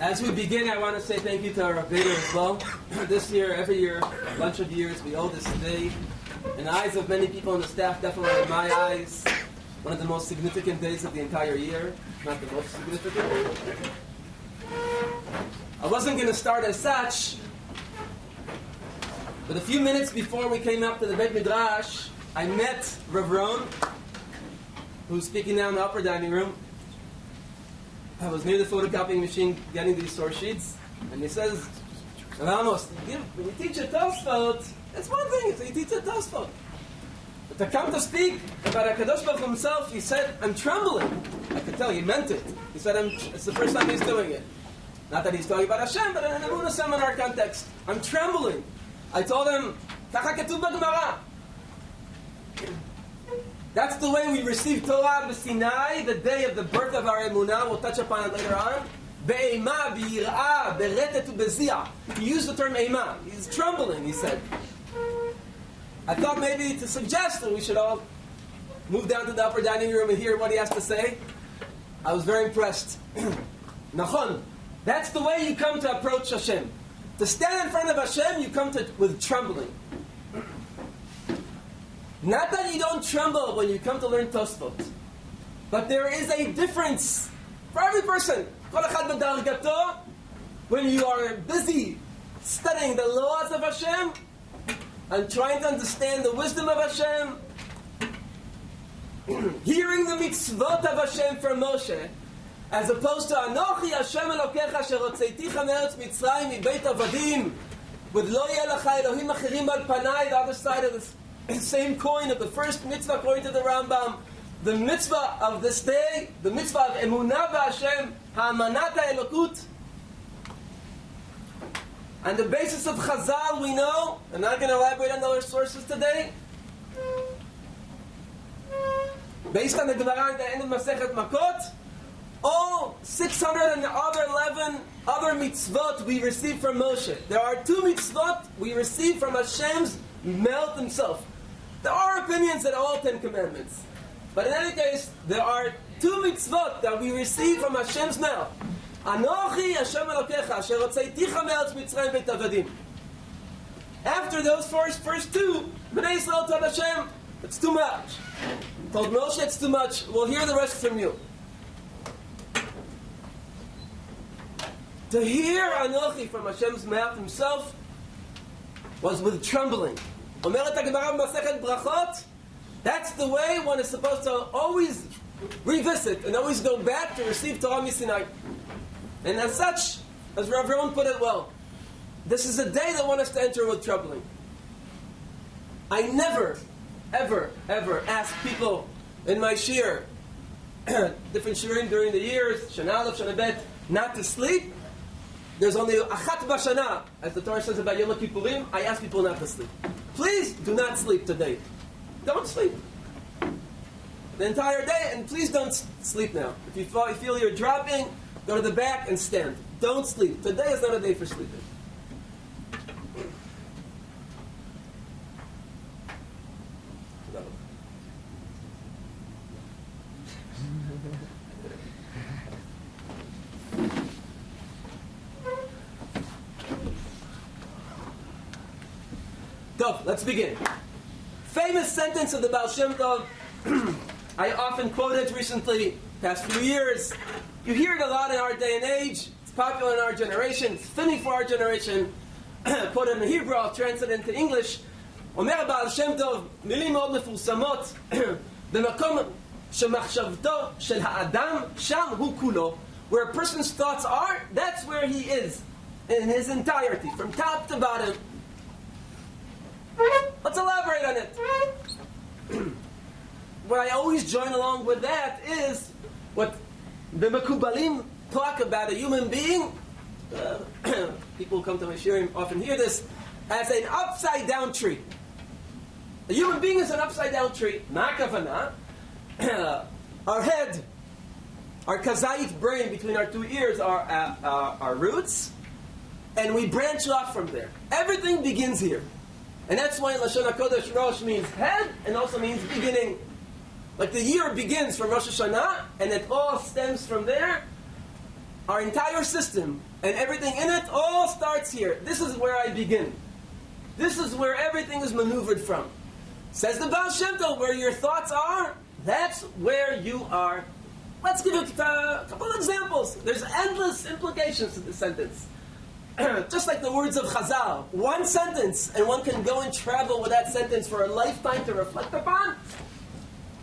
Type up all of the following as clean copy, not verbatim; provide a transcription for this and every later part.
As we begin, I want to say thank you to our Vader as well. This year, every year, a bunch of years, we owe this day. In the eyes of many people on the staff, definitely in my eyes, one of the most significant days of the entire year. Not the most significant. I wasn't going to start as such, but a few minutes before we came up to the Beit Midrash, I met Rav Ron, who's speaking now in the upper dining room. I was near the photocopying machine getting these source sheets, and he says, Amos, when you teach a Tosfot, it's one thing, so you teach a Tosfot. But to come to speak about HaKadosh Baruch Hu himself, he said, I'm trembling. I could tell he meant it. He said, it's the first time he's doing it. Not that he's talking about Hashem, but in an Emunah seminar context. I'm trembling. I told him, Kacha Ketuv B'Gemara. That's the way we receive Torah b'Sinai, the day of the birth of our Emunah. We'll touch upon it later on. Be'ema, b'yir'ah, be'retet u'bezi'ah. He used the term Ema. He's trembling, he said. I thought maybe to suggest that we should all move down to the upper dining room and hear what he has to say. I was very impressed. Nachon, that's the way you come to approach Hashem. To stand in front of Hashem, you come to with trembling. Not that you don't tremble when you come to learn Tosfot, but there is a difference for every person. When you are busy studying the laws of Hashem and trying to understand the wisdom of Hashem, hearing the mitzvot of Hashem from Moshe, as opposed to Anochi Hashem Elokecha asher hotzeiticha me'eretz Mitzrayim mibeit avadim, with Lo yeh lecha Elohim acherim al panai, the other side of this same coin of the first mitzvah according to the Rambam, the mitzvah of this day, the mitzvah of Emunah v'Hashem, ha'amanat ha'elokut. And the basis of Chazal we know, I'm not going to elaborate on other sources today, based on the Gemara at the end of Masechet Makot, all 611 other mitzvot we receive from Moshe. There are 2 mitzvot we receive from Hashem's mouth himself. There are opinions that all 10 commandments. But in any case, there are 2 mitzvot that we receive from Hashem's mouth. Anochi Hashem Elokecha asher hotzeiticha me'eretz Mitzrayim beit avadim. After those first 2, Bnei Yisrael told Hashem, it's too much. Told Moshe, it's too much. We'll hear the rest from you. To hear Anochi from Hashem's mouth himself was with trembling. Omeret HaGemara Masechet Brachot, that's the way one is supposed to always revisit and always go back to receive Torah Misinai. And as such, as Rav Ron put it well, this is a day that one has to enter with trembling. I never, ever, ever ask people in my shir, different shirim during the years, Shana Aleph, Shana Bet, not to sleep. There's only achat b'shana, as the Torah says about Yom Kippurim. I ask people not to sleep. Please do not sleep today. Don't sleep the entire day, and please don't sleep now. If you feel you're dropping, go to the back and stand. Don't sleep. Today is not a day for sleeping. So, let's begin. Famous sentence of the Baal Shem Tov. I often quote it recently, past few years. You hear it a lot in our day and age. It's popular in our generation. It's fitting for our generation. Quoted in Hebrew, I'll translate it into English. Omer Baal Shem Tov, milim מאוד מפורסמות, במקום שמחשבתו של האדם, שם הוא כולו. Where a person's thoughts are, that's where he is. In his entirety, from top to bottom. Let's elaborate on it. What I always join along with that is what the Mekubalim talk about a human being. People who come to my shirim often hear this as an upside down tree. A human being is an upside down tree. Ma'akavana. Our head, our kazait brain between our 2 ears are our roots, and we branch off from there. Everything begins here. And that's why Lashon HaKodesh Rosh means head and also means beginning. Like the year begins from Rosh Hashanah and it all stems from there. our entire system and everything in it all starts here. This is where I begin. This is where everything is maneuvered from. Says the Baal Shem Tov, where your thoughts are, that's where you are. Let's give a couple of examples. There's endless implications to this sentence. Just like the words of Chazal. One sentence, and one can go and travel with that sentence for a lifetime to reflect upon.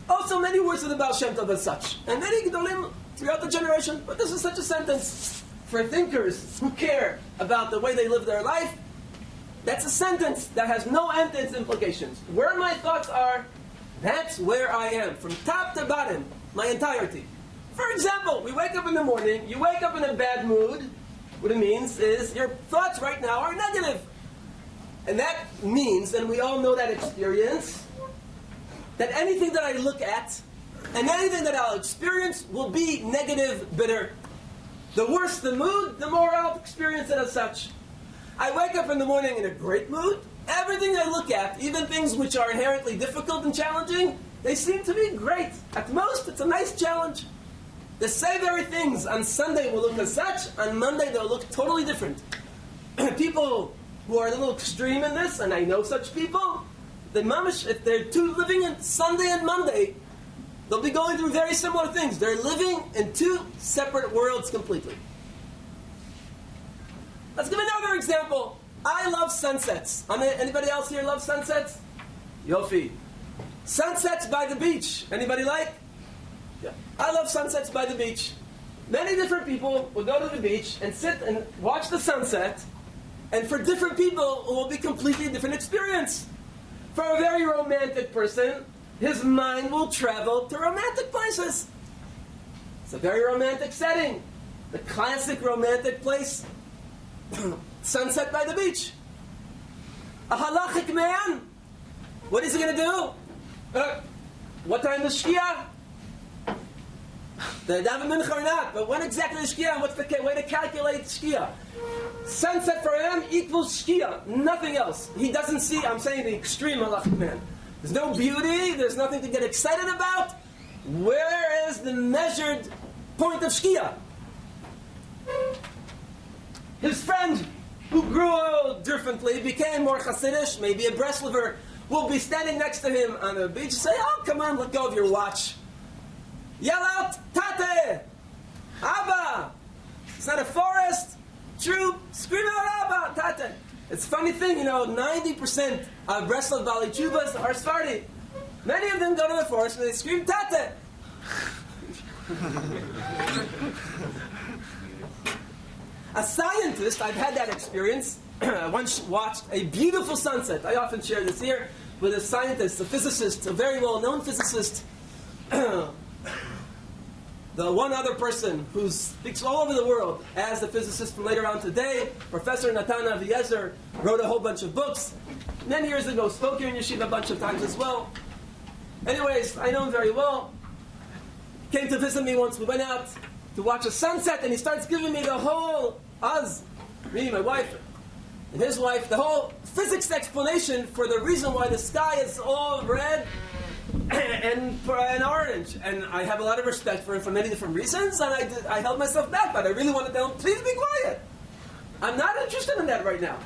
Also many words of the Baal Shem Tov as such. And many Gedolim throughout the generation. But this is such a sentence for thinkers who care about the way they live their life. That's a sentence that has no end to its implications. Where my thoughts are, that's where I am. From top to bottom, my entirety. For example, we wake up in the morning, you wake up in a bad mood. What it means is your thoughts right now are negative. And that means, and we all know that experience, that anything that I look at and anything that I'll experience will be negative, bitter. The worse the mood, the more I'll experience it as such. I wake up in the morning in a great mood. Everything I look at, even things which are inherently difficult and challenging, they seem to be great. At most, it's a nice challenge. The same very things on Sunday will look as such, on Monday they'll look totally different. People who are a little extreme in this, and I know such people, the mamish, if they're two living in Sunday and Monday, they'll be going through very similar things. They're living in two separate worlds completely. Let's give another example. I love sunsets. Anybody else here love sunsets? Yofi. Sunsets by the beach. Anybody like? Yeah. I love sunsets by the beach. Many different people will go to the beach and sit and watch the sunset, and for different people it will be completely different experience. For a very romantic person, his mind will travel to romantic places. It's a very romantic setting. The classic romantic place, sunset by the beach. A halachic man, what is he going to do? What time is Shkia? The daven mincha or not, but when exactly is Shkia? What's the way to calculate Shkia? Sunset for him equals Shkia, nothing else. He doesn't see, I'm saying the extreme halachic man. There's no beauty, there's nothing to get excited about. Where is the measured point of Shkia? His friend, who grew differently, became more Hasidish, maybe a Breslover, will be standing next to him on the beach and say, oh, come on, let go of your watch. Yell out, Tate! Abba! It's not a forest. True. Scream out, Abba! Tate! It's a funny thing, 90% of Breslov Bali Chubas are Sephardi. Many of them go to the forest and they scream, Tate! A scientist, I've had that experience. I once watched a beautiful sunset. I often share this here with a scientist, a physicist, a very well-known physicist. The one other person who speaks all over the world as the physicist from later on today, Professor Natan Aviezer, wrote a whole bunch of books. Many years ago, spoke here in Yeshiva a bunch of times as well. Anyways, I know him very well. Came to visit me once. We went out to watch a sunset, and he starts giving me the whole, me, my wife, and his wife, the whole physics explanation for the reason why the sky is all red and orange. And I have a lot of respect for him for many different reasons, and I held myself back, but I really want to tell him, please be quiet. I'm not interested in that right now.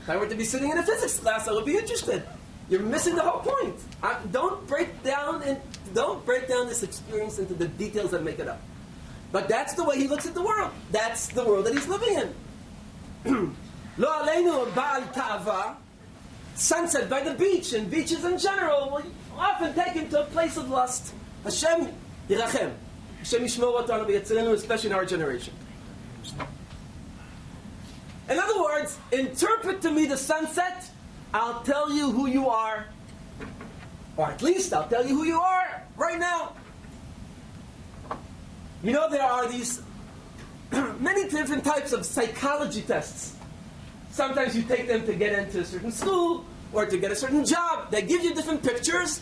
If I were to be sitting in a physics class, I would be interested. You're missing the whole point. Don't break down this experience into the details that make it up. But that's the way he looks at the world. That's the world that he's living in. Lo aleinu ba'al ta'ava, sunset by the beach, and beaches in general will often take him to a place of lust. Hashem yirachem. Hashem yishmor otanu v'yatzilenu, especially in our generation. In other words, interpret to me the sunset, I'll tell you who you are. Or at least I'll tell you who you are right now. There are these many different types of psychology tests. Sometimes you take them to get into a certain school or to get a certain job. They give you different pictures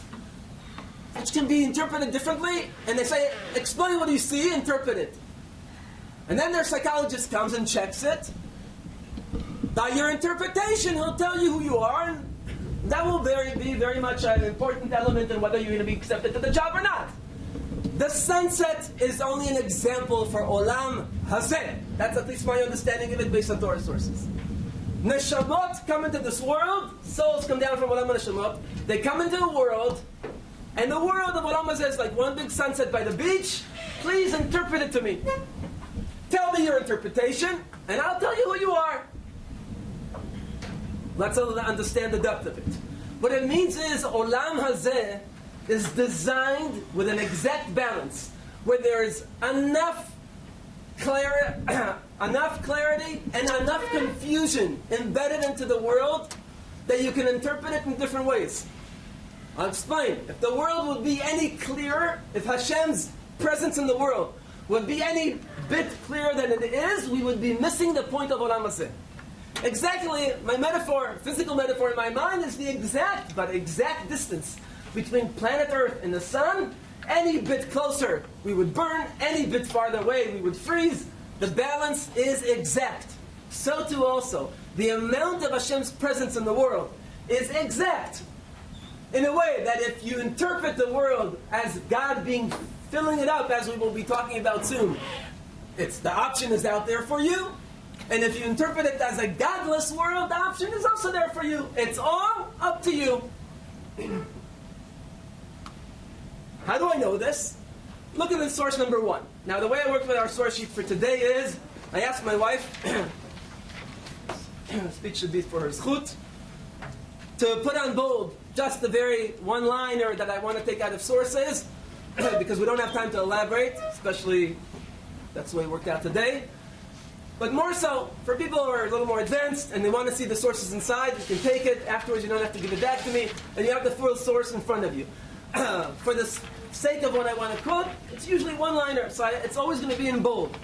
which can be interpreted differently, and they say, explain what you see, interpret it. And then their psychologist comes and checks it. By your interpretation, he'll tell you who you are, and that will be very much an important element in whether you're going to be accepted to the job or not. The sunset is only an example for Olam Hazeh. That's at least my understanding of it based on Torah sources. Neshamot come into this world, souls come down from Olam Neshamot, they come into the world, and the world of Olam Hazeh is like one big sunset by the beach. Please interpret it to me. Tell me your interpretation, and I'll tell you who you are. Let's understand the depth of it. What it means is Olam Hazeh is designed with an exact balance, where there is enough clarity and enough confusion embedded into the world that you can interpret it in different ways. I'll explain. If the world would be any clearer, if Hashem's presence in the world would be any bit clearer than it is, we would be missing the point of Olam Hazeh. Exactly, my metaphor, physical metaphor in my mind is the exact distance between planet Earth and the sun. Any bit closer, we would burn. Any bit farther away, we would freeze. The balance is exact. So too also, the amount of Hashem's presence in the world is exact. In a way that if you interpret the world as God filling it up, as we will be talking about soon, the option is out there for you. And if you interpret it as a godless world, the option is also there for you. It's all up to you. How do I know this? Look at the source number 1. Now, the way I worked with our source sheet for today is, I asked my wife, speech should be for her zchut, to put on bold just the very one-liner that I want to take out of sources, because we don't have time to elaborate, especially that's the way it worked out today. But more so, for people who are a little more advanced and they want to see the sources inside, you can take it. Afterwards, you don't have to give it back to me. And you have the full source in front of you. For the sake of what I want to quote, it's usually one-liner, so it's always going to be in bold.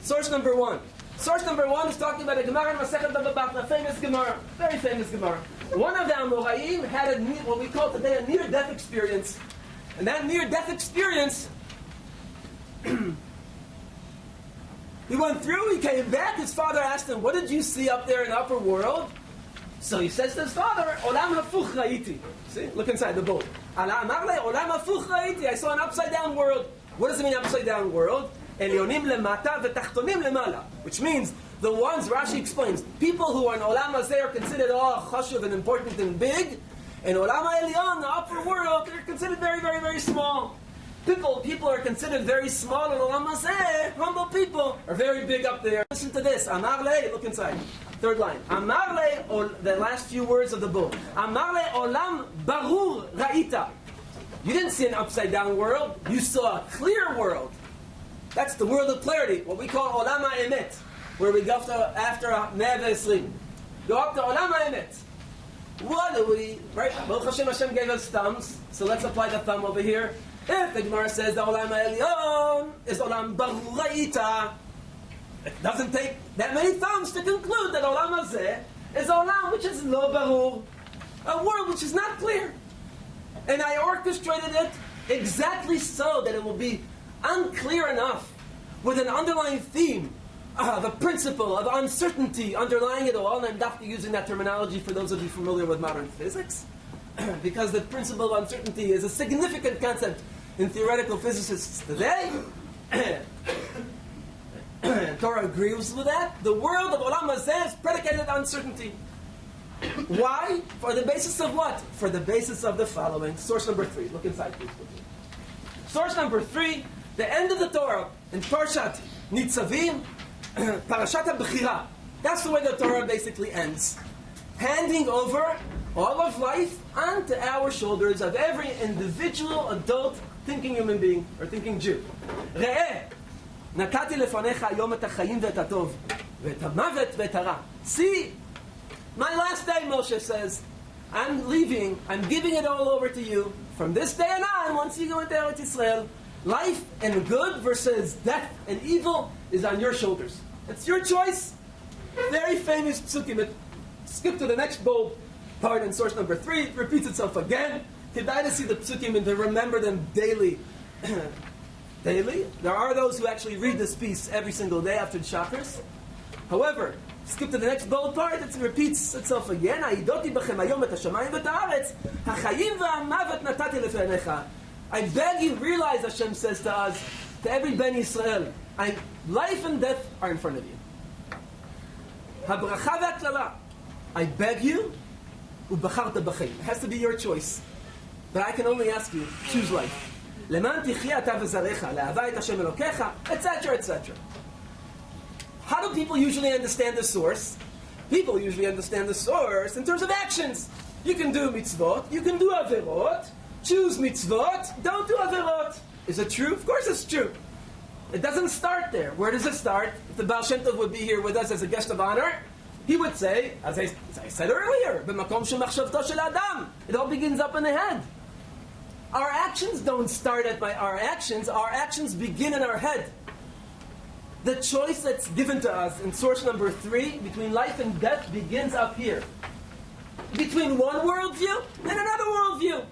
Source number 1. Source number 1 is talking about a Gemara in Masechet Baba Basra, a famous Gemara, very famous Gemara. One of the Amoraim had what we call today a near-death experience. And that near-death experience, he went through, he came back, his father asked him, what did you see up there in the upper world? So he says to his father, Olam hafuch ra'iti. See, look inside the boat. Amar le, Olam hafuch ra'iti. I saw an upside-down world. What does it mean, upside-down world? Elyonim lemata v'tachtonim lemala. Which means, the ones, Rashi explains, people who are in Olam Hazeh are considered chashuv and important and big. In Olam HaElyon, the upper world, they're considered very, very, very small. People are considered very small in Olam Hazeh. Humble people are very big up there. Listen to this. Amar le, look inside. Third line. Amar le, the last few words of the book. Amar le olam barur ra'ita. You didn't see an upside-down world. You saw a clear world. That's the world of clarity. What we call olam ha'emet. Where we go after Neve Eslim. Go up to olam ha'emet. What do we... Right? Baruch Hashem gave us thumbs. So let's apply the thumb over here. If the Gemara says the Olam HaElyon is Olam Barur Ra'ita, it doesn't take that many thumbs to conclude that Olam Hazeh is Olam which is Lo Barur, a world which is not clear. And I orchestrated it exactly so that it will be unclear enough with an underlying theme, the principle of uncertainty underlying it all. And I'm definitely using that terminology for those of you familiar with modern physics, because the principle of uncertainty is a significant concept in theoretical physicists today. Torah agrees with that. The world of Olam Hazeh is predicated on uncertainty. Why? For the basis of what? For the basis of the following. Source number 3. Look inside, please. Source number 3, the end of the Torah in Parshat Nitzavim, Parashat HaBechira. That's the way the Torah basically ends. Handing over all of life onto our shoulders of every individual, adult, thinking human being, or thinking Jew. Re'eh, natati lefanecha hayom et hachayim ve'et hatov, ve'et hamavet ve'et hara. See, my last day, Moshe says, I'm leaving, I'm giving it all over to you. From this day on, once you go into Eretz Yisrael, life and good versus death and evil is on your shoulders. It's your choice. Very famous psukim. Skip to the next bold part in source number 3. It repeats itself again. Kedai to see the psukim and to remember them daily. Daily? There are those who actually read this piece every single day after the chakras. However, skip to the next bold part, it repeats itself again. I beg you, realize Hashem says to us, to every Ben Yisrael, life and death are in front of you. Habracha v'haklala. I beg you, ubacharta b'chein. It has to be your choice. But I can only ask you, choose life. Leman tichya ata v'zarecha, le'ahava et Hashem elokecha, etc., etc. How do people usually understand the source? People usually understand the source in terms of actions. You can do mitzvot, you can do averot, choose mitzvot, don't do averot. Is it true? Of course it's true. It doesn't start there. Where does it start? If the Baal Shem Tov would be here with us as a guest of honor, he would say, as I said earlier, b'makom shemachshavto shel adam. It all begins up in the head. Our actions don't start at our actions begin in our head. The choice that's given to us in source number 3, between life and death, begins up here. Between one worldview and another worldview.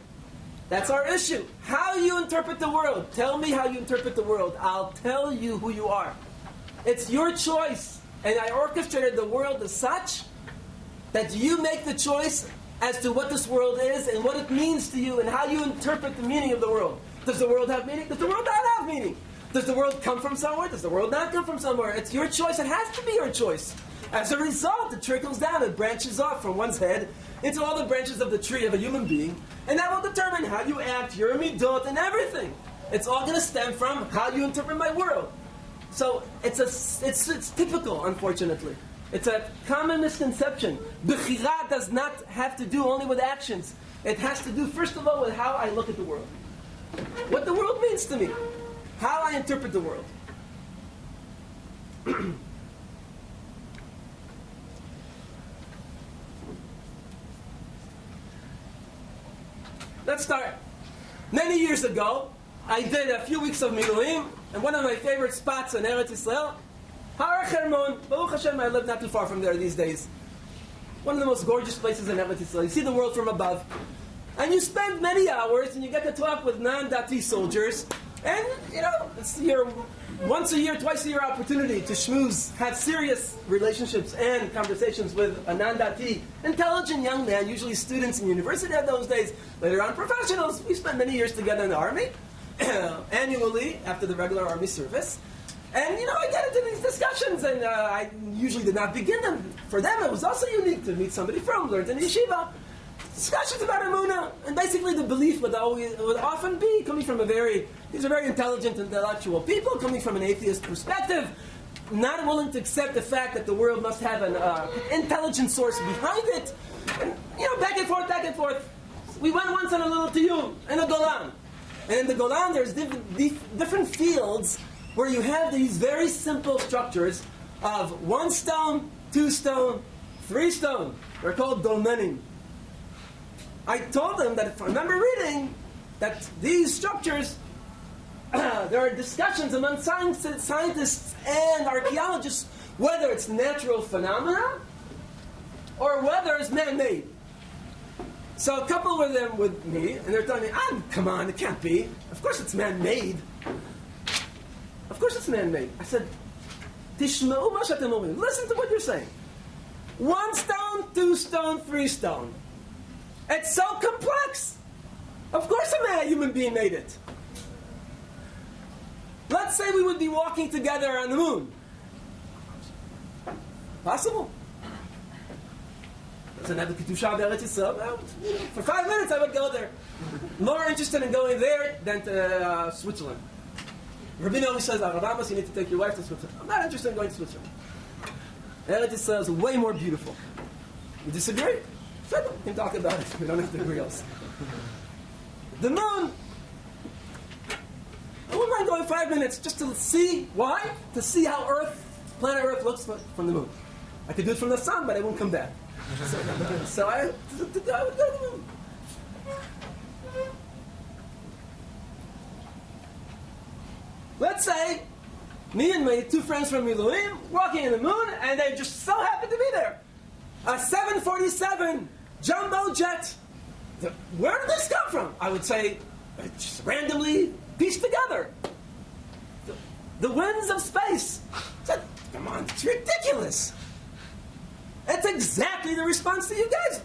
That's our issue. How you interpret the world. Tell me how you interpret the world. I'll tell you who you are. It's your choice. And I orchestrated the world as such that you make the choice as to what this world is and what it means to you and how you interpret the meaning of the world. Does the world have meaning? Does the world not have meaning? Does the world come from somewhere? Does the world not come from somewhere? It's your choice. It has to be your choice. As a result, it trickles down. It branches off from one's head into all the branches of the tree of a human being. And that will determine how you act, your midot, and everything. It's all going to stem from how you interpret my world. So it's typical, unfortunately. It's a common misconception. Bechira does not have to do only with actions. It has to do, first of all, with how I look at the world. What the world means to me. How I interpret the world. Let's start. Many years ago, I did a few weeks of Miluim, and one of my favorite spots in Eretz Yisrael, Har Hermon. Baruch Hashem, I live not too far from there these days. One of the most gorgeous places in Eretz Yisrael. You see the world from above. And you spend many hours, and you get to talk with non-Dati soldiers, and, it's your once a year, twice a year opportunity to schmooze, have serious relationships and conversations with a non-Dati, intelligent young man, usually students in university at those days, later on professionals. We spent many years together in the army, annually, after the regular army service. And, I get into these discussions, and I usually did not begin them. For them, it was also unique to meet somebody from, learned in Yeshiva. Discussions about Emunah, and basically the belief would often be coming from these are very intelligent, intellectual people, coming from an atheist perspective, not willing to accept the fact that the world must have an intelligent source behind it, and, back and forth. We went once on a little tiyum in the Golan, and in the Golan there's different fields where you have these very simple structures of 1 stone, 2 stone, 3 stone. They're called dolmenim. I told them that if I remember reading that these structures, there are discussions among scientists and archaeologists whether it's natural phenomena or whether it's man-made. So a couple of them with me, and they're telling me, come on, it can't be. Of course it's man-made. Of course it's man-made. I said, Tishma'u ma she'atem omrim. Listen to what you're saying. 1 stone, 2 stone, 3 stone. It's so complex. Of course a human being made it. Let's say we would be walking together on the moon. Possible. Doesn't have the Kedusha of Eretz Yisrael. For 5 minutes I would go there. More interested in going there than to Switzerland. Rabbi always says, Rav Amos, you need to take your wife to Switzerland. I'm not interested in going to Switzerland. Eretz Yisrael is way more beautiful. You disagree? So we can talk about it. We don't have to agree else. The moon. I wouldn't mind going 5 minutes just to see why? To see how planet Earth looks from the moon. I could do it from the sun, but I wouldn't come back. So I would go to the moon. Let's say me and my 2 friends from Miluim walking in the moon, and they just so happen to be there. A 747 jumbo jet. Where did this come from? I would say, just randomly pieced together. The winds of space. I said, come on, it's ridiculous. That's exactly the response to you guys.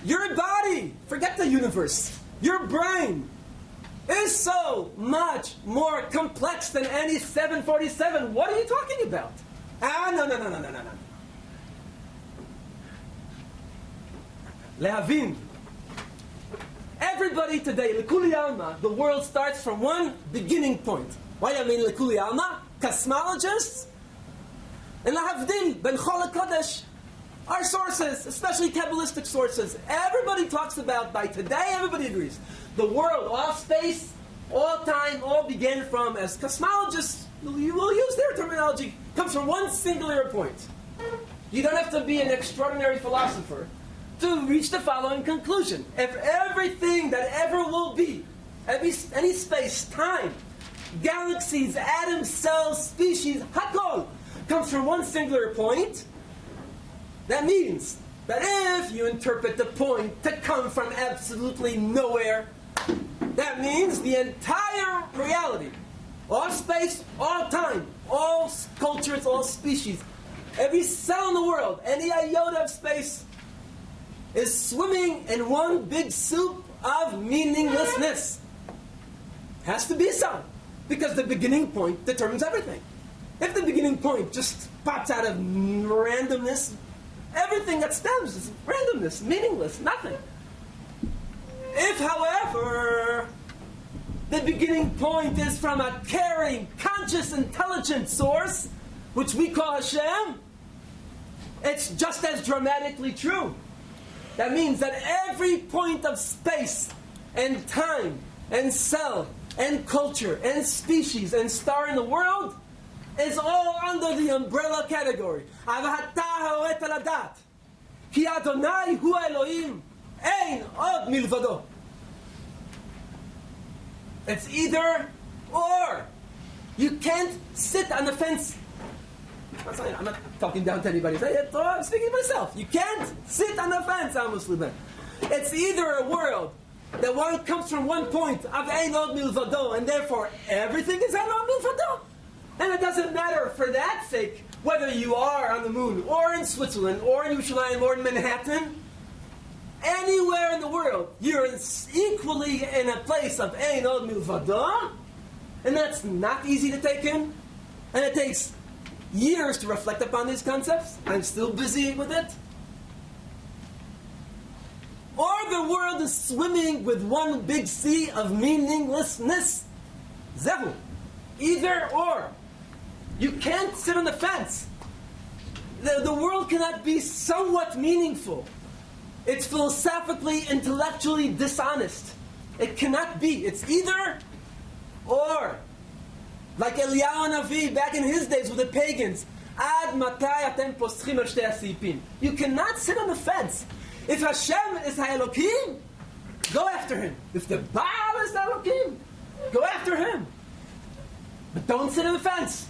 Your body, forget the universe. Your brain is so much more complex than any 747. What are you talking about? No. Lehavin. Everybody today, Lekuli Alma, the world starts from one beginning point. Why do I mean Lekuli Alma? Cosmologists and Lahavdil, Ben Chol HaKodesh, are sources, especially Kabbalistic sources. Everybody talks about, by today, everybody agrees. The world, all space, all time, all began from, as cosmologists, you will use their terminology, comes from one singular point. You don't have to be an extraordinary philosopher to reach the following conclusion. If everything that ever will be, any space, time, galaxies, atoms, cells, species, hakol, comes from one singular point, that means that if you interpret the point to come from absolutely nowhere, that means the entire reality, all space, all time, all cultures, all species, every cell in the world, any iota of space, is swimming in one big soup of meaninglessness. Has to be so, because the beginning point determines everything. If the beginning point just pops out of randomness, everything that stems is randomness, meaningless, nothing. If, however, the beginning point is from a caring, conscious, intelligent source, which we call Hashem, it's just as dramatically true. That means that every point of space and time and cell and culture and species and star in the world is all under the umbrella category. Avahata ha'oret aladat. Ki Adonai hu Elohim. Ein od milvado. It's either or. You can't sit on the fence. I'm not talking down to anybody. I'm speaking to myself. You can't sit on the fence, Amos, Luban. It's either a world that one comes from one point of Ein od milvado, and therefore everything is Ein od milvado. And it doesn't matter for that sake whether you are on the moon, or in Switzerland, or in Yerushalayim, or in Manhattan. Anywhere in the world, you're equally in a place of Ein od milvado, and that's not easy to take in, and it takes years to reflect upon these concepts. I'm still busy with it. Or the world is swimming with one big sea of meaninglessness. Zehu. Either or. You can't sit on the fence. The world cannot be somewhat meaningful. It's philosophically, intellectually dishonest. It cannot be. It's either or. Like Eliyahu Navi back in his days with the pagans. Ad matai atem poschim al shtei asipim. You cannot sit on the fence. If Hashem is Ha'elokim, go after him. If the Baal is Ha'elokim, go after him. But don't sit on the fence.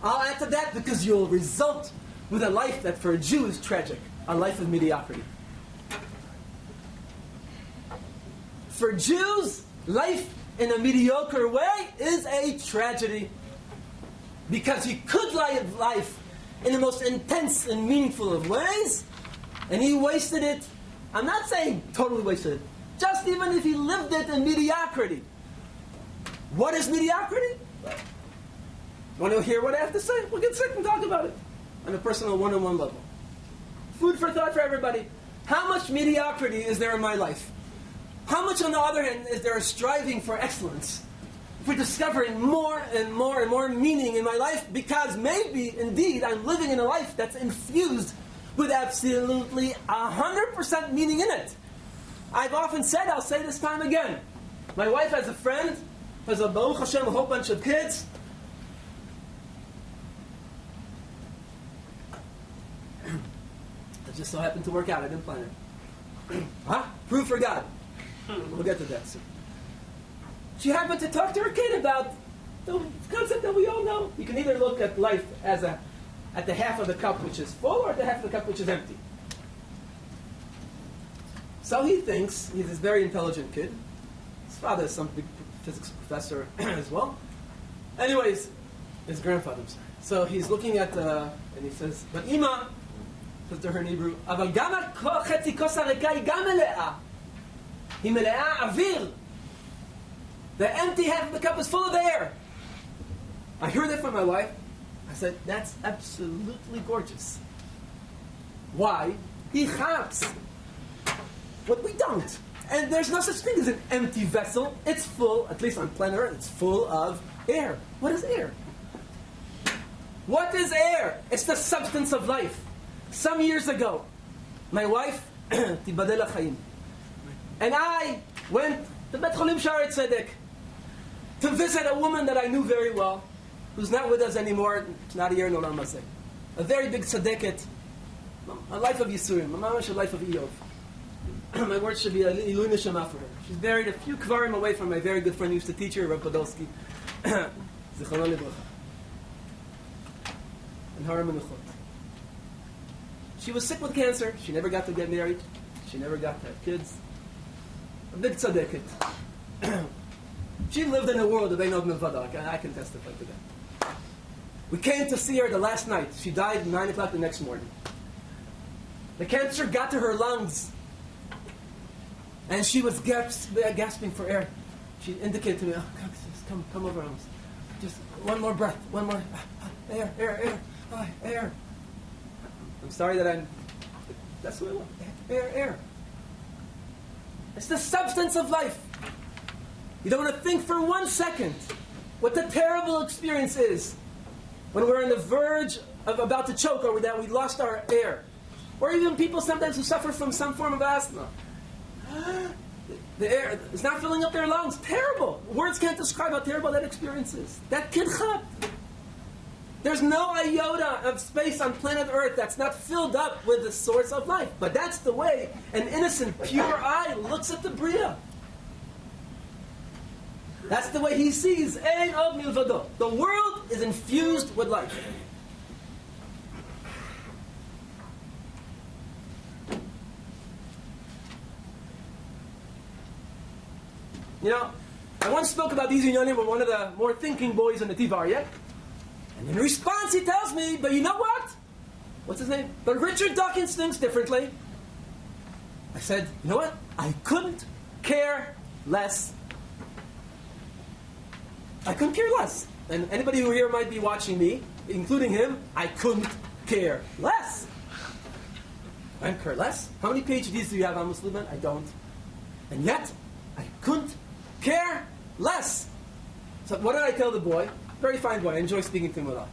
I'll add to that because you'll result with a life that for a Jew is tragic. A life of mediocrity. For Jews, life in a mediocre way is a tragedy. Because he could live life in the most intense and meaningful of ways, and he wasted it. I'm not saying totally wasted it. Just even if he lived it in mediocrity. What is mediocrity? Want to hear what I have to say? We'll get sick and talk about it on a personal one-on-one level. Food for thought for everybody. How much mediocrity is there in my life? How much, on the other hand, is there a striving for excellence? For discovering more and more and more meaning in my life? Because maybe, indeed, I'm living in a life that's infused with absolutely 100% meaning in it. I've often said, I'll say this time again. My wife has a friend, has a Baruch Hashem, a whole bunch of kids. It just so happened to work out. I didn't plan it. Huh? Proof for God. We'll get to that soon. She happened to talk to her kid about the concept that we all know. You can either look at life as at the half of the cup which is full, or at the half of the cup which is empty. So he thinks, he's this very intelligent kid. His father is some big physics professor as well. Anyways, his grandfather, I'm sorry. So he's looking at, and he says, but Ima, says to her in Hebrew, אבל גם חצי כוס הריקה היא גם מלאה. היא מלאה אוויר. The empty half of the cup is full of air. I heard that from my wife. I said, that's absolutely gorgeous. Why? He chaps. What we don't. And there's no such thing as an empty vessel. It's full, at least on planet Earth, it's full of air. What is air? What is air? It's the substance of life. Some years ago, my wife, Tibadel HaChaim, and I went to Bet Cholim Sha'ar Tzedek to visit a woman that I knew very well, who's not with us anymore, not here in Olam Hazeh. A very big tzedeket, a life of Yisurim, a life of Iyov. My words should be a Ilui Neshama for her. She's buried a few kvarim away from my very good friend who used to teach her, Rav Podolsky. Zichrono Livracha. And Hara Menuchot. She was sick with cancer. She never got to get married. She never got to have kids. A big tzedeket. She lived in a world of Einod Milvado. I can testify to that. We came to see her the last night. She died at 9 o'clock the next morning. The cancer got to her lungs. And she was gasping for air. She indicated to me, oh, come over, Amos. Just one more breath, one more. Air, air. I'm sorry that that's what I want. Air. It's the substance of life. You don't want to think for 1 second what the terrible experience is when we're on the verge of about to choke or that we lost our air. Or even people sometimes who suffer from some form of asthma. The air is not filling up their lungs. Terrible. Words can't describe how terrible that experience is. That kid chap. There's no iota of space on planet Earth that's not filled up with the source of life. But that's the way an innocent, pure eye looks at the Bria. That's the way he sees Ein Od Milvado. The world is infused with life. You know, I once spoke about these inyanim with one of the more thinking boys in the Tivarya. And in response he tells me, but you know what? What's his name? But Richard Dawkins thinks differently. I said, you know what? I couldn't care less. I couldn't care less. And anybody who here might be watching me, including him, I couldn't care less. I couldn't care less? How many PhDs do you have, Amos Luban? I don't. And yet, I couldn't care less. So what did I tell the boy? Very fine boy. I enjoy speaking to him a lot.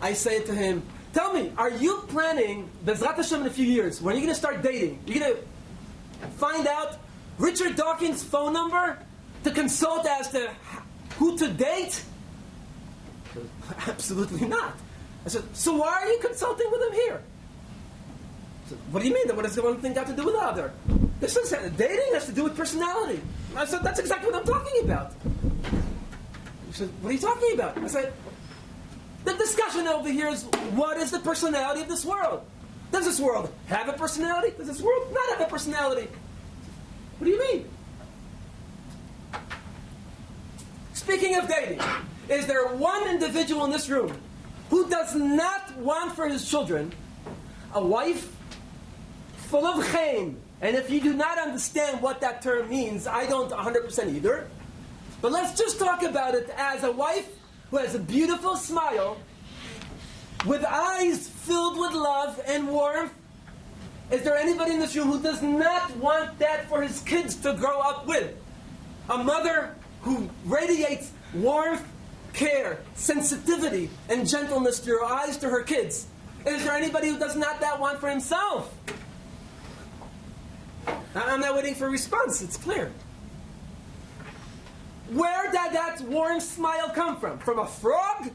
I say to him, tell me, are you planning, Bezrat Hashem in a few years, when are you going to start dating? You're going to find out Richard Dawkins' phone number to consult as to who to date? Absolutely not. I said, so why are you consulting with him here? I said, what do you mean? What does one thing got to do with the other? This is dating has to do with personality. I said, that's exactly what I'm talking about. He said, what are you talking about? I said, the discussion over here is, what is the personality of this world? Does this world have a personality? Does this world not have a personality? What do you mean? Speaking of dating, is there one individual in this room who does not want for his children a wife full of chaim? And if you do not understand what that term means, I don't 100% either. But let's just talk about it as a wife who has a beautiful smile, with eyes filled with love and warmth. Is there anybody in this room who does not want that for his kids to grow up with? A mother who radiates warmth, care, sensitivity, and gentleness through her eyes to her kids. Is there anybody who does not that want for himself? I'm not waiting for a response, it's clear. Where did that warm smile come from? From a frog?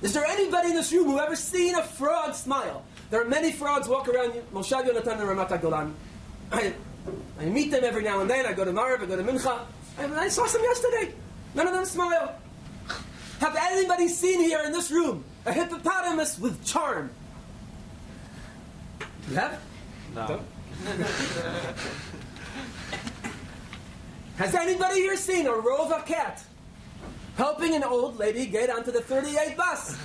Is there anybody in this room who ever seen a frog smile? There are many frogs walk around Moshav Yonatan and Ramat HaGolan. I meet them every now and then. I go to Marav, I go to Mincha. I saw some yesterday. None of them smile. Have anybody seen here in this room a hippopotamus with charm? You have? No. Has anybody here seen a Rova cat helping an old lady get onto the 38 bus?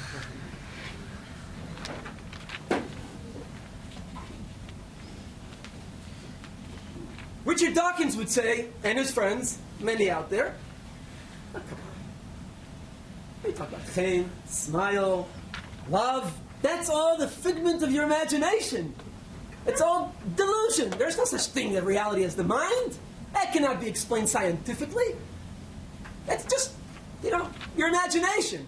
Richard Dawkins would say, and his friends, many out there. Oh, come on. We talk about chen, smile, love. That's all the figment of your imagination. It's all delusion. There's no such thing as reality as the mind. That cannot be explained scientifically. That's just, your imagination.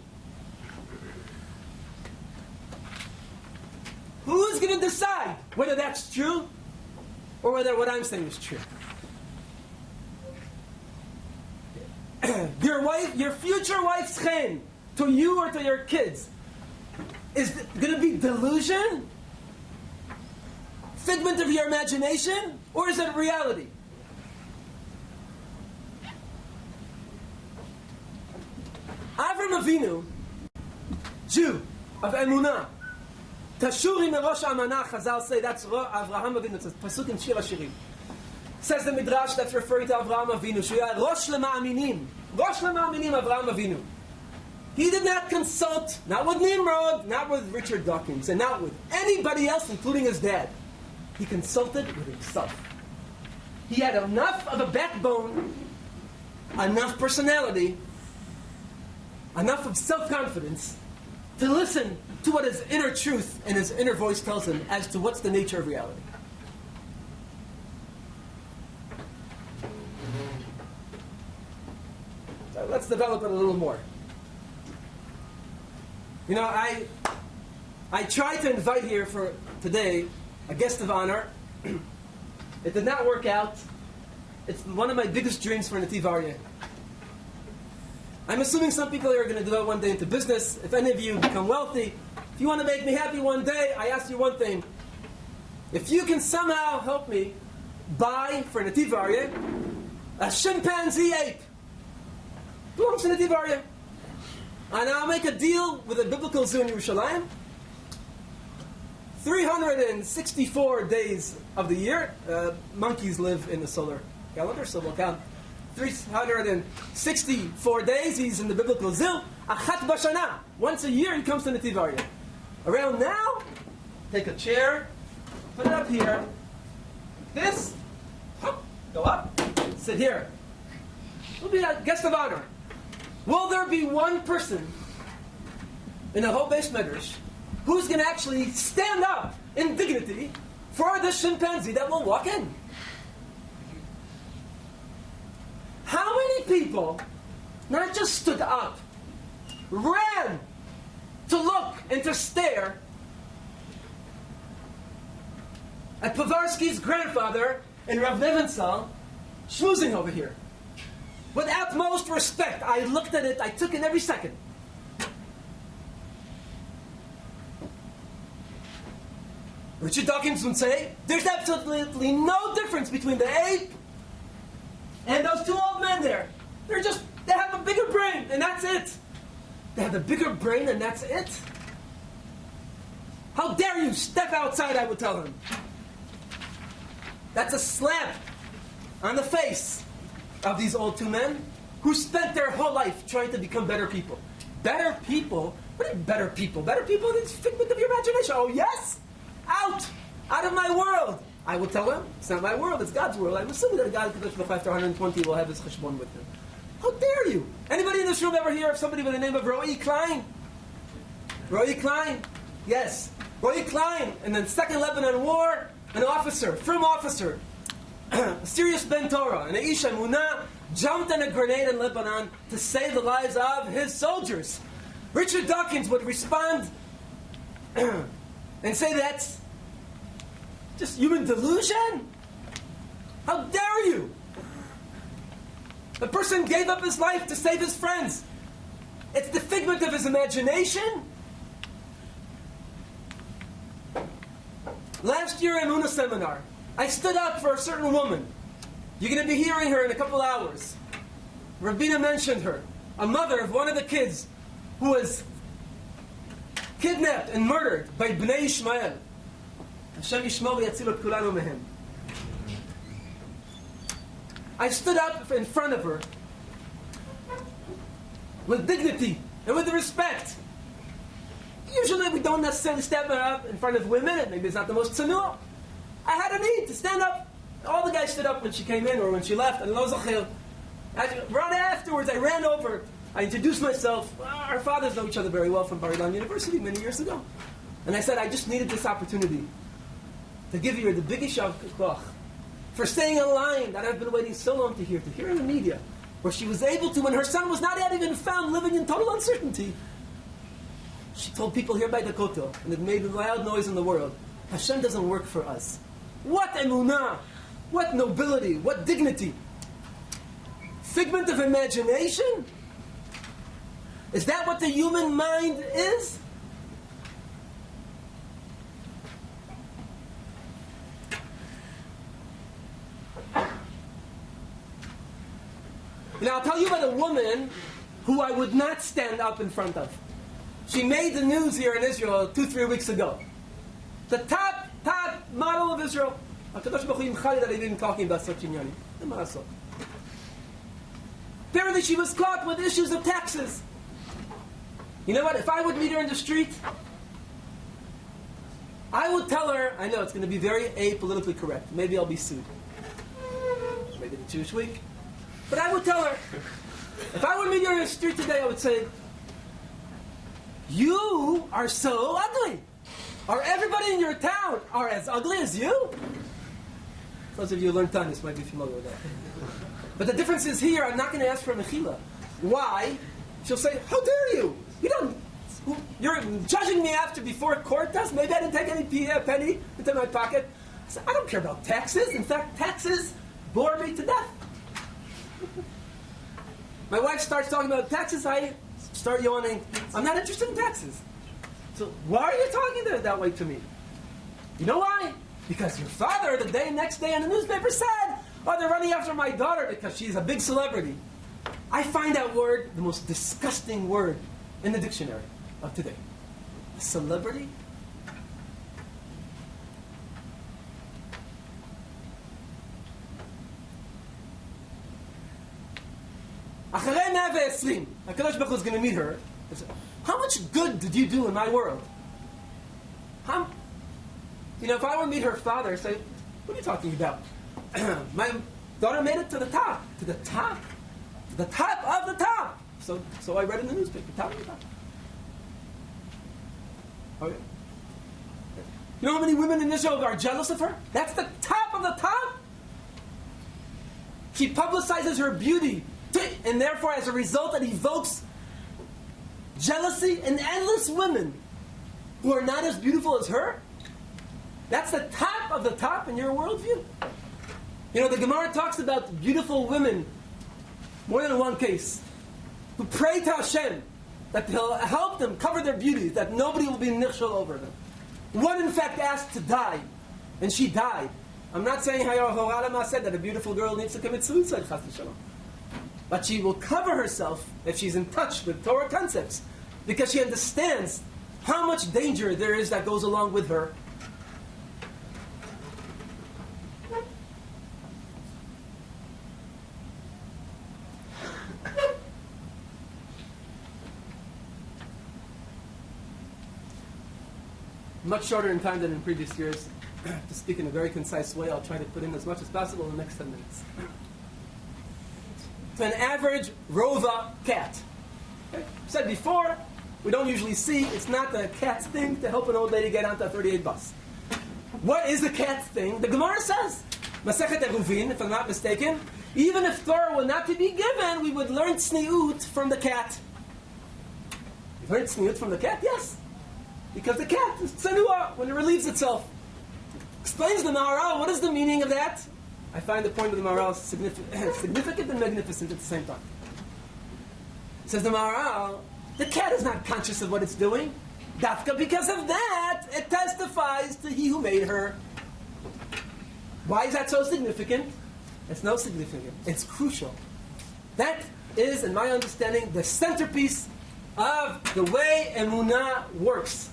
Who's going to decide whether that's true or whether what I'm saying is true? Your future wife's chen, to you or to your kids, is going to be delusion? Figment of your imagination? Or is it reality? Avram Avinu, Jew of Emunah, Tashuri merosh amanah, Chazal say that's Avraham Avinu. It's a pasuk in Shir HaShirim. Says the Midrash that's referring to Avraham Avinu. Rosh lema'aminim. Rosh lema'aminim Avraham Avinu. He did not consult, not with Nimrod, not with Richard Dawkins, and not with anybody else, including his dad. He consulted with himself. He had enough of a backbone, enough personality, enough of self-confidence to listen to what his inner truth and his inner voice tells him as to what's the nature of reality. So let's develop it a little more. I tried to invite here for today a guest of honor. It did not work out. It's one of my biggest dreams for Nativ Aryeh. I'm assuming some people here are going to develop one day into business. If any of you become wealthy, if you want to make me happy one day, I ask you one thing. If you can somehow help me buy for Nativ Aryeh a chimpanzee ape, who wants a Nativ Aryeh? And I'll make a deal with a biblical zoo in Yerushalayim. 364 days of the year. Monkeys live in the solar calendar, so we'll count 364 days. He's in the biblical zoo. Achat b'shana. Once a year he comes to Nativ Aryeh. Around now, take a chair, put it up here. This, hop, go up, sit here. We'll be a guest of honor. Will there be one person in the whole Beis Medrash who's going to actually stand up in dignity for the chimpanzee that will walk in? How many people not just stood up, ran to look and to stare at Povarsky's grandfather and Rav Nebenzahl schmoozing over here? With utmost respect, I looked at it, I took in every second. Richard Dawkins would say, there's absolutely no difference between the ape and those two old men there. They have a bigger brain, and that's it. They have a bigger brain, and that's it? How dare you step outside, I would tell him. That's a slap on the face of these old two men who spent their whole life trying to become better people. Better people? What are better people? Better people is figment of your imagination. Oh yes? Out of my world. I will tell him, it's not my world, it's God's world. I'm assuming that God, after 120, will have his cheshbon with him. How dare you? Anybody in this room ever hear of somebody by the name of Roy Klein? Roy Klein? Yes. Roy Klein, in the Second Lebanon War, an officer, firm officer, a serious Ben Torah, an Eish Emunah, jumped in a grenade in Lebanon to save the lives of his soldiers. Richard Dawkins would respond and say that's just human delusion? How dare you? The person gave up his life to save his friends. It's the figment of his imagination. Last year in Emunah seminar, I stood up for a certain woman. You're going to be hearing her in a couple hours. Rabina mentioned her. A mother of one of the kids who was kidnapped and murdered by Bnei Ishmael. Hashem yishmor v'yatzil et kulanu mehem. I stood up in front of her with dignity and with respect. Usually we don't necessarily stand up in front of women, and maybe it's not the most tzanua. I had a need to stand up. All the guys stood up when she came in or when she left, and lo zachir. Right afterwards, I ran over. I introduced myself. Our fathers know each other very well from Bar Ilan University many years ago. And I said, I just needed this opportunity to give you the biggest shavach for staying in line that I've been waiting so long to hear in the media, where she was able to, when her son was not yet even found living in total uncertainty, she told people here by the Kotel, and it made a loud noise in the world, Hashem doesn't work for us. What emunah, what nobility, what dignity. Figment of imagination? Is that what the human mind is? Now I'll tell you about a woman who I would not stand up in front of. She made the news here in Israel 2-3 weeks ago. The top model of Israel. HaKadosh Baruch Hu Yimchali that I didn't talking about such inyani. Apparently she was caught with issues of taxes. You know what? If I would meet her in the street, I would tell her, I know it's going to be very apolitically correct. Maybe I'll be sued. Maybe the Jewish week. But I would tell her, if I would meet her in the street today, I would say, you are so ugly. Or everybody in your town are as ugly as you. Those of you who learn Tanis might be familiar with that. But the difference is here, I'm not going to ask for a mechila. Why? She'll say, how dare you? You're judging me before court does? Maybe I didn't take any penny into my pocket. I said, I don't care about taxes. In fact, taxes bore me to death. My wife starts talking about taxes, I start yawning. I'm not interested in taxes. So why are you talking that way to me? You know why? Because your father, the next day in the newspaper said, oh, they're running after my daughter because she's a big celebrity. I find that word the most disgusting word in the dictionary of today. A celebrity? Acharei 120, HaKadosh Baruch Hu is going to meet her. How much good did you do in my world? If I were to meet her father, I'd say, what are you talking about? My daughter made it to the top. To the top? To the top of the top. So I read in the newspaper, top of the top. Okay. You know how many women in Israel are jealous of her? That's the top of the top. She publicizes her beauty, and therefore, as a result, it evokes jealousy in endless women who are not as beautiful as her. That's the top of the top in your worldview. The Gemara talks about beautiful women, more than in one case, who pray to Hashem that He'll help them cover their beauty, that nobody will be nichshel over them. One, in fact, asked to die, and she died. I'm not saying Hayar said that a beautiful girl needs to commit suicide, chas v'shalom. But she will cover herself if she's in touch with Torah concepts, because she understands how much danger there is that goes along with her. Much shorter in time than in previous years. To speak in a very concise way, I'll try to put in as much as possible in the next 10 minutes. To an average Rova cat. Okay? Said before, we don't usually see, it's not the cat's thing to help an old lady get onto a 38 bus. What is the cat's thing? The Gemara says, Masechet Eruvin, if I'm not mistaken, even if Torah were not to be given, we would learn tzniut from the cat. You learn tzniut from the cat? Yes. Because the cat is tzenua when it relieves itself. Explains the Maharal, what is the meaning of that? I find the point of the Maharal significant and magnificent at the same time. Says the Maharal, the cat is not conscious of what it's doing. Dafka, because of that, it testifies to He who made her. Why is that so significant? It's no significant. It's crucial. That is, in my understanding, the centerpiece of the way Emunah works.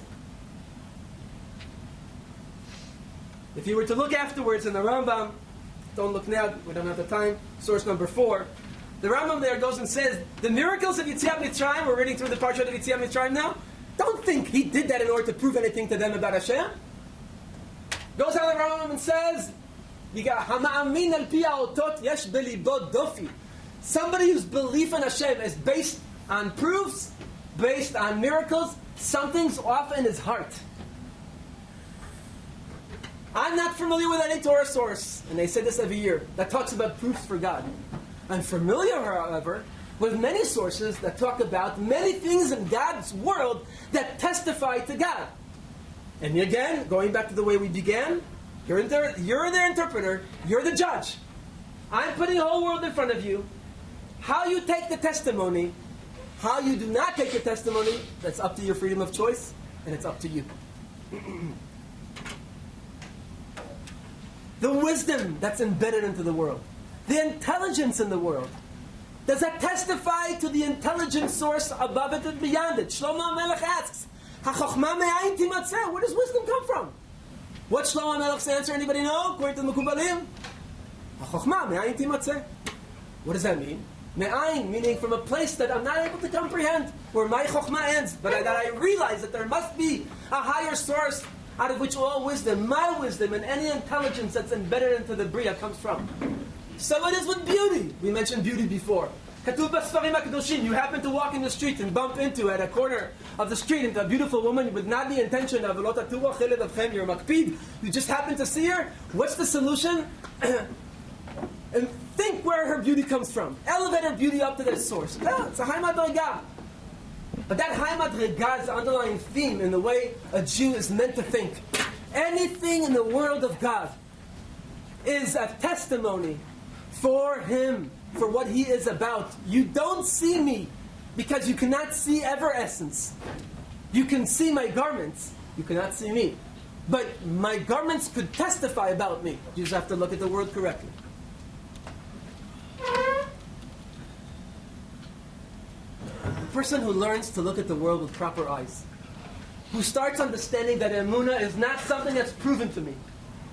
If you were to look afterwards in the Rambam, don't look now, we don't have the time, source number 4, the Rambam there goes and says, the miracles of Yetziat Mitzrayim, we're reading through the Parshat of Yetziat Mitzrayim now, don't think he did that in order to prove anything to them about Hashem. Goes out of the Rambam and says, Somebody whose belief in Hashem is based on proofs, based on miracles, something's off in his heart. I'm not familiar with any Torah source, and they say this every year, that talks about proofs for God. I'm familiar, however, with many sources that talk about many things in God's world that testify to God. And again, going back to the way we began, you're the interpreter, you're the judge. I'm putting the whole world in front of you. How you take the testimony, how you do not take the testimony, that's up to your freedom of choice, and it's up to you. The wisdom that's embedded into the world, the intelligence in the world, does that testify to the intelligent source above it and beyond it? Shlomo HaMelech asks, "HaChochma me'ayin timatzeh?" Where does wisdom come from? What's Shlomo HaMelech's answer? Anybody know? According to the Mekubalim, "HaChochma me'ayin timatzeh." What does that mean? Me'ayin, meaning from a place that I'm not able to comprehend, where my chokhmah ends, but that I realize that there must be a higher source out of which all wisdom, my wisdom, and any intelligence that's embedded into the Bria comes from. So it is with beauty. We mentioned beauty before. Katuv b'Sfarim HaKadoshim, you happen to walk in the street and bump into, at a corner of the street, into a beautiful woman with not the intention of you're makpid, you just happen to see her. What's the solution? And think where her beauty comes from. Elevate her beauty up to that source. Yeah, it's a high madrega. But that high madrega is the underlying theme in the way a Jew is meant to think. Anything in the world of God is a testimony for Him, for what He is about. You don't see me because you cannot see ever essence. You can see my garments. You cannot see me. But my garments could testify about me. You just have to look at the word correctly. A person who learns to look at the world with proper eyes, who starts understanding that Emunah is not something that's proven to me.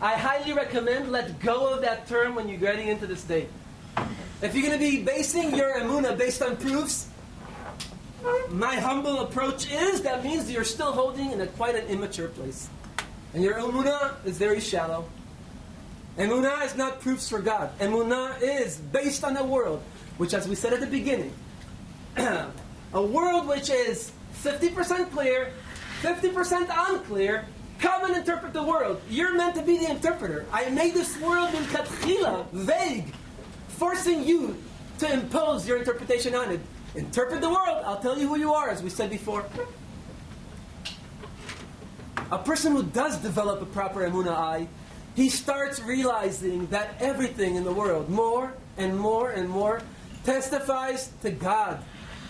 I highly recommend let go of that term when you're getting into this day. If you're going to be basing your Emunah based on proofs, my humble approach is that means you're still holding in quite an immature place. And your Emunah is very shallow. Emunah is not proofs for God. Emunah is based on a world, which, as we said at the beginning, a world which is 50% clear, 50% unclear. Come and interpret the world. You're meant to be the interpreter. I made this world in katchila, vague, forcing you to impose your interpretation on it. Interpret the world. I'll tell you who you are, as we said before. A person who does develop a proper Emunah eye, he starts realizing that everything in the world, more and more and more, testifies to God,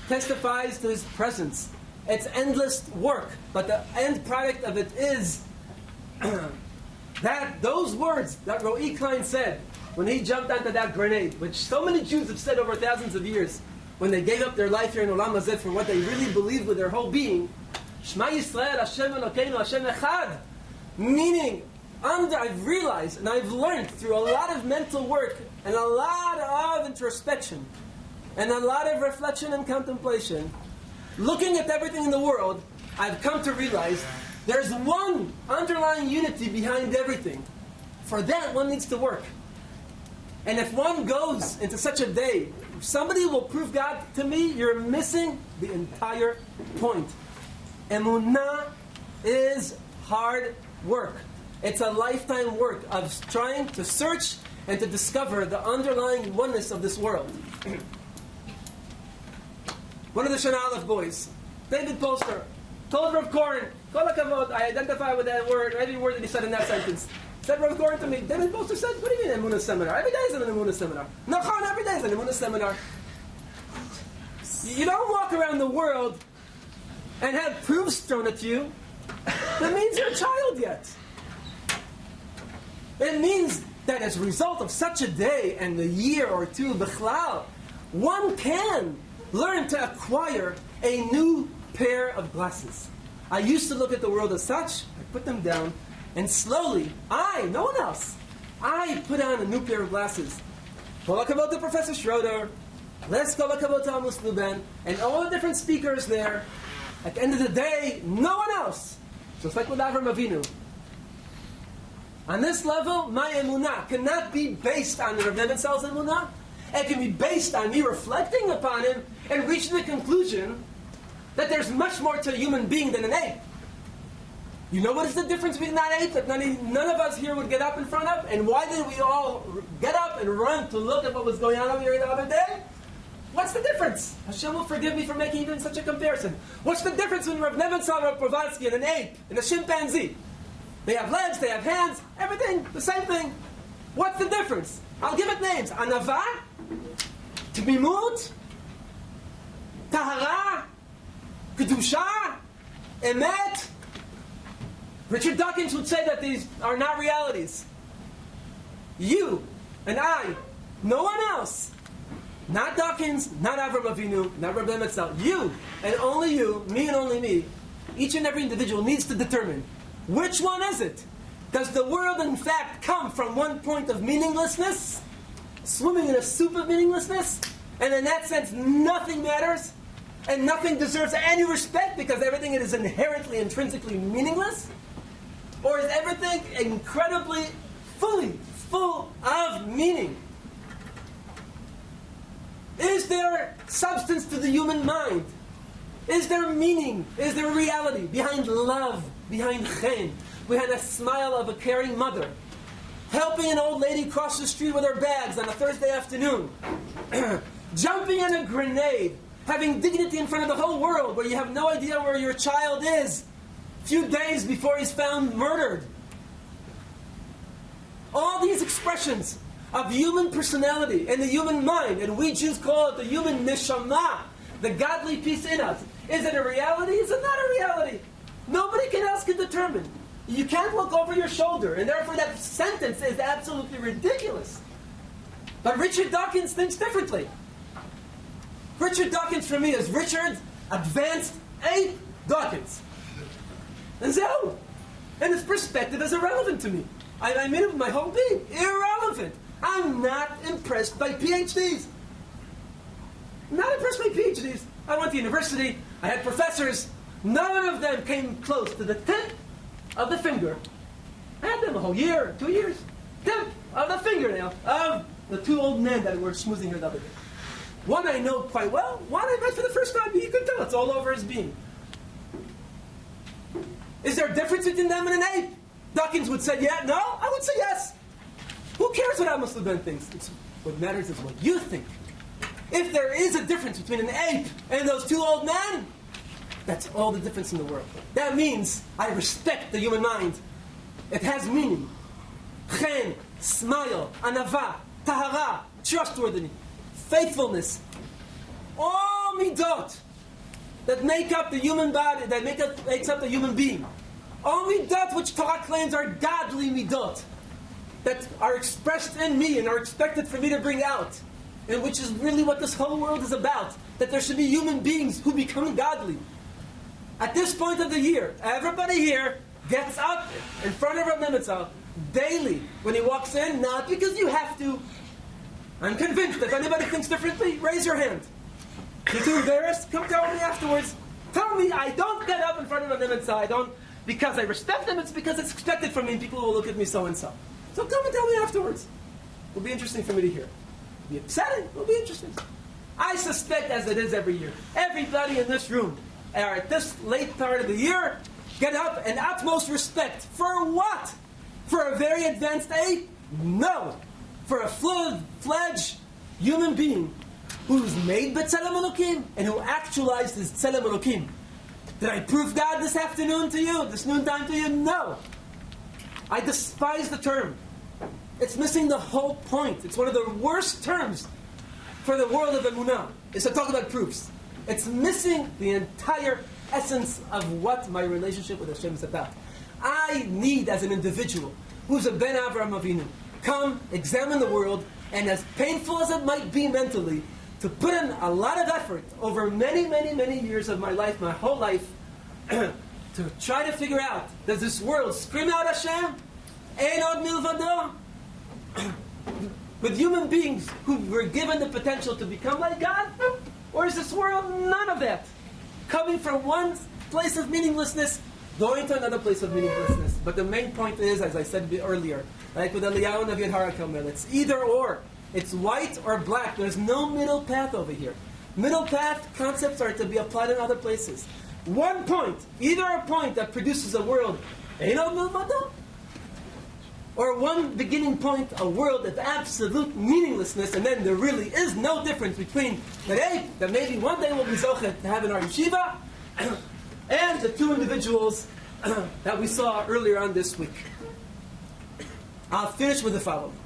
testifies to His presence. It's endless work, but the end product of it is that those words that Ro'i Klein said when he jumped onto that grenade, which so many Jews have said over thousands of years, when they gave up their life here in Olam Hazeh for what they really believed with their whole being, Shema Yisrael, Hashem Elokeinu, Hashem Echad, meaning, I've realized and I've learned through a lot of mental work and a lot of introspection and a lot of reflection and contemplation, looking at everything in the world, I've come to realize there's one underlying unity behind everything. For that, one needs to work. And if one goes into such a day, if somebody will prove God to me, you're missing the entire point. Emunah is hard work. It's a lifetime work of trying to search and to discover the underlying oneness of this world. One of the Shana Aleph boys, David Poster, told Rav Koren, Kol HaKavod, I identify with that word, every word that he said in that sentence. Said Rav Koren to me, David Poster said, what do you mean Emunah seminar? Every day is an Emunah seminar. Nachon, every day is an Emunah seminar. You don't walk around the world and have proofs thrown at you. That means you're a child yet. It means that as a result of such a day and a year or two, b'chlal, one can learn to acquire a new pair of glasses. I used to look at the world as such, I put them down, and slowly, no one else, I put on a new pair of glasses. Kol HaKavod to Professor Schroeder, let's Kol HaKavod to Amos Luban, and all the different speakers there. At the end of the day, no one else. Just like with Avram Avinu. On this level, my Emunah cannot be based on the Rav Nebenzahl's Emunah. It can be based on me reflecting upon him and reaching the conclusion that there's much more to a human being than an ape. You know what is the difference between that ape that none of us here would get up in front of? And why did we all get up and run to look at what was going on over here the other day? What's the difference? Hashem will forgive me for making even such a comparison. What's the difference between Rav Nebenzahl, Rav Blavatsky, and an ape, and a chimpanzee? They have legs, they have hands, everything, the same thing. What's the difference? I'll give it names. Anava, Tmimut, Tahara, Kedusha, Emet. Richard Dawkins would say that these are not realities. You and I, no one else, not Dawkins, not Avram Avinu, not Rav Nebenzahl, you and only you, me and only me, each and every individual needs to determine which one is it. Does the world in fact come from one point of meaninglessness, swimming in a soup of meaninglessness, and in that sense nothing matters, and nothing deserves any respect because everything is inherently, intrinsically meaningless? Or is everything incredibly, full of meaning? Is there substance to the human mind? Is there meaning? Is there reality behind love, behind chen, behind a smile of a caring mother, helping an old lady cross the street with her bags on a Thursday afternoon, jumping on a grenade, having dignity in front of the whole world where you have no idea where your child is, few days before he's found murdered. All these expressions of human personality and the human mind, and we Jews call it the human neshama, the godly piece in us. Is it a reality? Is it not a reality? Nobody else can determine. You can't look over your shoulder, and therefore that sentence is absolutely ridiculous. But Richard Dawkins thinks differently. Richard Dawkins for me is Richard Advanced Ape Dawkins. And so, and his perspective is irrelevant to me. I mean it with my whole being. Irrelevant. I'm not impressed by PhDs. Not impressed by PhDs. I went to university. I had professors. None of them came close to the tip of the finger. I had them a whole year, 2 years. Tip of the fingernail of the two old men that were schmoozing here the other day. One I know quite well. One I met for the first time. You can tell it's all over his being. Is there a difference between them and an ape? Dawkins would say, yeah, no? I would say yes. Who cares what Amos Luban thinks? What matters is what you think. If there is a difference between an ape and those two old men, that's all the difference in the world. That means I respect the human mind. It has meaning. Chen, smile, anava, tahara, trustworthiness, faithfulness. All midot that make up the human body, that makes up the human being. All midot which Torah claims are godly midot, that are expressed in me and are expected for me to bring out, and which is really what this whole world is about, that there should be human beings who become godly. At this point of the year, everybody here gets up in front of Rav Nebenzahl daily when he walks in, not because you have to. I'm convinced if anybody thinks differently, raise your hand. You're too embarrassed? Come tell me afterwards. Tell me I don't get up in front of Rav Nebenzahl. I don't because I respect him, it's because it's expected from me and people will look at me so and so. So come and tell me afterwards. It'll be interesting for me to hear. It'll be upsetting, it'll be interesting. I suspect, as it is every year, everybody in this room, at this late part of the year, get up in utmost respect. For what? For a very advanced ape? No. For a full-fledged human being who's made B'Tselem Elokim and who actualized his Tselem Elokim. Did I prove God this afternoon to you? This noontime to you? No. I despise the term. It's missing the whole point. It's one of the worst terms for the world of Emunah, is to talk about proofs. It's missing the entire essence of what my relationship with Hashem is about. I need, as an individual, who's a Ben Avraham Avinu, come, examine the world, and as painful as it might be mentally, to put in a lot of effort over many, many, many years of my life, my whole life, to try to figure out, does this world scream out Hashem? Ein od milvado? With human beings who were given the potential to become like God? Or is this world none of that? Coming from one place of meaninglessness, going to another place of meaninglessness. But the main point is, as I said earlier, like with Eliyahu Navi Harakamel, it's either or. It's white or black. There's no middle path over here. Middle path concepts are to be applied in other places. One point, either a point that produces a world, Eino Milvado, or one beginning point, a world of absolute meaninglessness, and then there really is no difference between that maybe one day we'll be zochet to have in our yeshiva, and the two individuals that we saw earlier on this week. I'll finish with the following.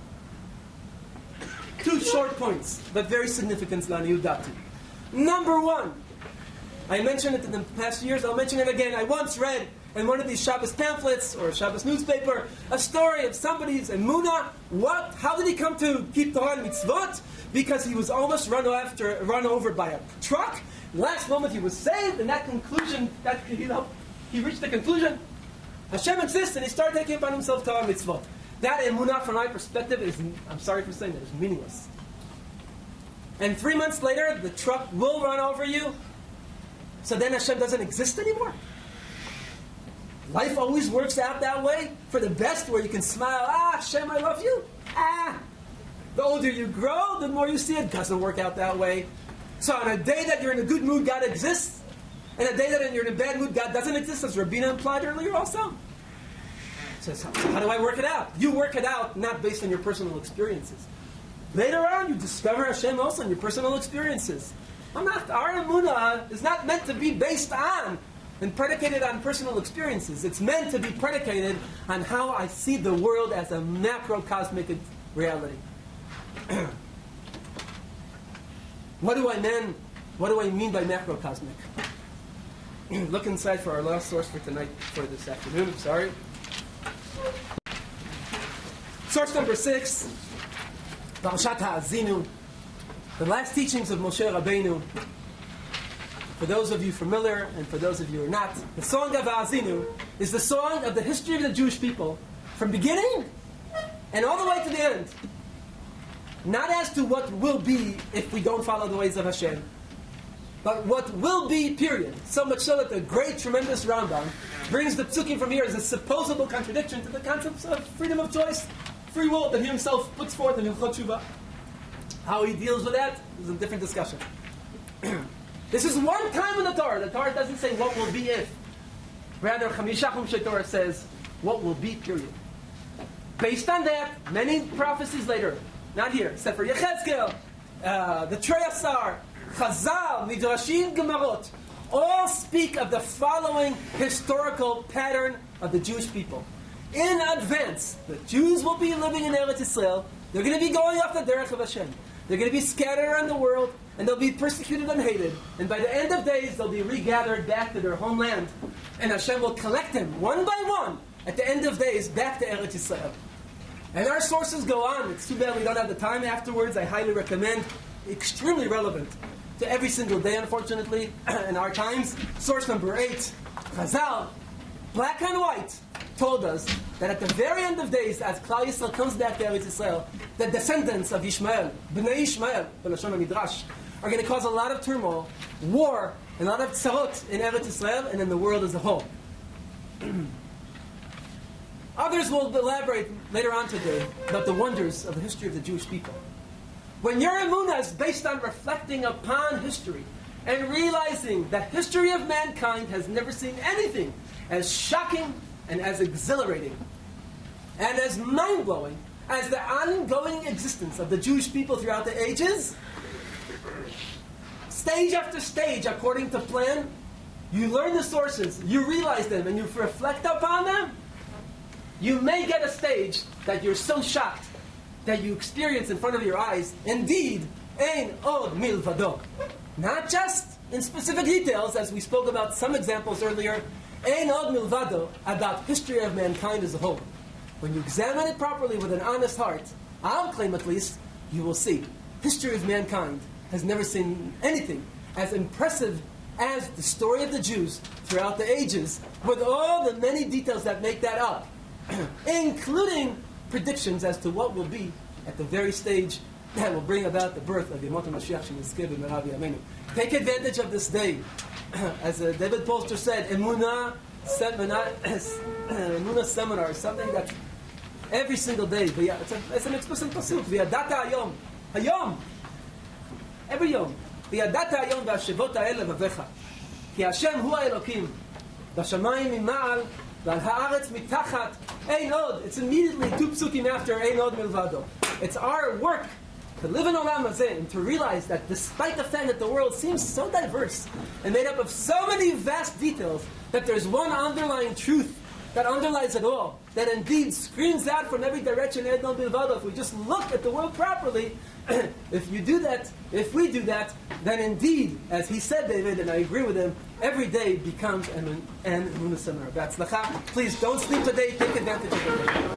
Two short points, but very significant, Laniudati. Number one, I mentioned it in the past years, I'll mention it again. I once read in one of these Shabbos pamphlets or Shabbos newspaper a story of somebody's Emunah. How did he come to keep Torah and mitzvot? Because he was almost run over by a truck. Last moment he was saved, and that conclusion, he reached the conclusion. Hashem insists, and he started taking upon himself Torah and mitzvot. That Emunah, from my perspective, I'm sorry for saying that, is meaningless. And 3 months later, the truck will run over you. So then Hashem doesn't exist anymore. Life always works out that way for the best, where you can smile, Hashem, I love you. The older you grow, the more you see it doesn't work out that way. So on a day that you're in a good mood, God exists. And a day that you're in a bad mood, God doesn't exist, as Rabina implied earlier also. So how do I work it out? You work it out not based on your personal experiences. Later on, you discover Hashem also in your personal experiences. Our Emunah is not meant to be based on and predicated on personal experiences. It's meant to be predicated on how I see the world as a macrocosmic reality. What do I mean by macrocosmic? Look inside for our last source for tonight, for this afternoon. Sorry. Source number 6, Parashat Ha'azinu, the last teachings of Moshe Rabbeinu. For those of you familiar, and for those of you who are not, the song of Ha'azinu is the song of the history of the Jewish people, from beginning and all the way to the end. Not as to what will be if we don't follow the ways of Hashem, but what will be, period. So much so that the great, tremendous Rambam brings the psukim from here as a supposable contradiction to the concepts of freedom of choice, free will, that he himself puts forth in Hilchot Shuvah. How he deals with that is a different discussion. This is one time in the Torah. The Torah doesn't say what will be if. Rather, Chamishachum Torah says what will be, period. Based on that, many prophecies later, not here, except for Yechezkel, the Treyasar, Chazal, Midrashim, Gemarot, all speak of the following historical pattern of the Jewish people. In advance, the Jews will be living in Eretz Yisrael. They're going to be going off the derech of Hashem. They're going to be scattered around the world, and they'll be persecuted and hated. And by the end of days, they'll be regathered back to their homeland. And Hashem will collect them, one by one, at the end of days, back to Eretz Yisrael. And our sources go on. It's too bad we don't have the time afterwards. I highly recommend. Extremely relevant to every single day, unfortunately, in our times. Source number 8, Chazal, black and white, told us that at the very end of days, as Klal Yisrael comes back to Eretz Yisrael, the descendants of Ishmael, Bnei Ishmael, B'lashon HaMidrash, are going to cause a lot of turmoil, war, and a lot of tzarot in Eretz Yisrael and in the world as a whole. Others will elaborate later on today about the wonders of the history of the Jewish people. When your Emunah is based on reflecting upon history and realizing that history of mankind has never seen anything as shocking and as exhilarating and as mind-blowing as the ongoing existence of the Jewish people throughout the ages, stage after stage, according to plan, you learn the sources, you realize them, and you reflect upon them, you may get a stage that you're so shocked that you experience in front of your eyes, indeed, ein od milvado. Not just in specific details, as we spoke about some examples earlier, ein od milvado, about history of mankind as a whole. When you examine it properly with an honest heart, I'll claim at least, you will see, history of mankind has never seen anything as impressive as the story of the Jews throughout the ages, with all the many details that make that up, including predictions as to what will be at the very stage that will bring about the birth of Yemot HaMashiach Shemizkeh b'Merav Yameinu. Take advantage of this day. As David Polster said, Emunah seminar is something that every single day, it's an explicit pasuk, V'yadata hayom, Hayom. Every yom. וידעת היום והשבות האלה לבביך. כי השם הוא האלוקים. בשמיים ממעל ועל הארץ מתחת. Ein od. It's immediately 2 psukim after Ein od milvado. It's our work to live in Olam Hazeh and to realize that despite the fact that the world seems so diverse and made up of so many vast details, that there's one underlying truth that underlies it all, that indeed screams out from every direction, Ein od milvado. If we just look at the world properly, if we do that, then indeed, as he said, David, and I agree with him, every day becomes an Emunah Semar. Please don't sleep today, take advantage of it.